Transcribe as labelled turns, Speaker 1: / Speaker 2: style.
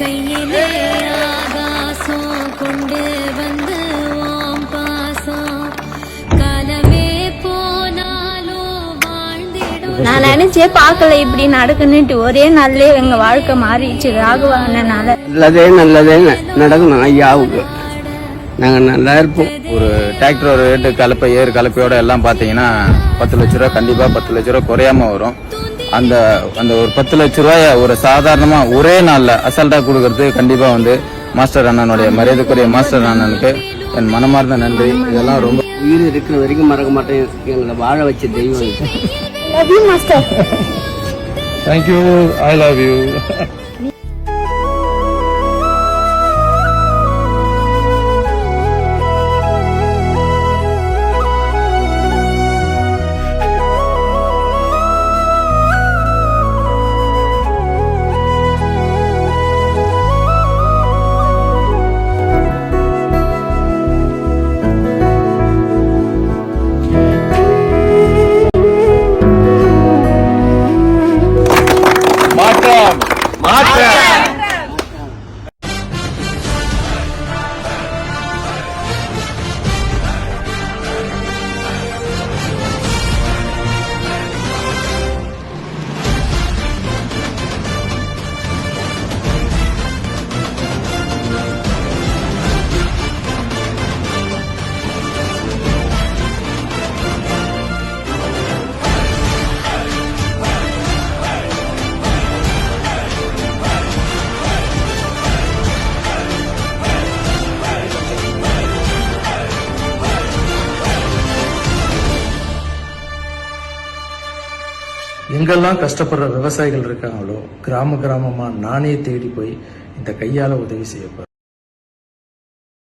Speaker 1: கையிலே ஆகாசம் கொண்டு வந்து ஓம் பாசம் காலமே போனாலும் வாழ்ந்திடும்.
Speaker 2: நான் நினைச்சே பார்க்கல இப்படி நடக்குன்னுட்டு. ஒரே நாள்லயே எங்க வாழ்க்கை மாறிடுச்சு ராகவானால.
Speaker 3: நல்லதே நடக்கணும் ஐயாவுக்கு. நாங்க நல்லா இருப்போம்.
Speaker 4: ஒரு டிராக்டர் ஒரு ரேட்டு கலப்பையோட எல்லாம் பாத்தீங்கன்னா 10 லட்ச ரூபா, கண்டிப்பா 10 லட்ச ரூபா குறையாம வரும். அந்த அந்த ஒரு 10 லட்ச ரூபாய ஒரு சாதாரணமா ஒரே நாள்ல அசால்ட்டா கொடுக்கறது கண்டிப்பா மாஸ்டர் அண்ணனுடைய மரியாதைக்குரிய மாஸ்டர் அண்ணனுக்கு என் மனமார்ந்த நன்றி. இதெல்லாம் ரொம்ப
Speaker 3: உயிர் இருக்கிற வரைக்கும் மறக்க மாட்டேன். எங்களை வாழ வச்ச தெய்வம்.
Speaker 2: Love you master.
Speaker 4: Thank you. I love you.
Speaker 5: எங்கெல்லாம் கஷ்டப்படுற விவசாயிகள் இருக்காங்களோ கிராமமா நானே தேடி போய் இந்த கையால உதவி செய்யப்படுறேன்.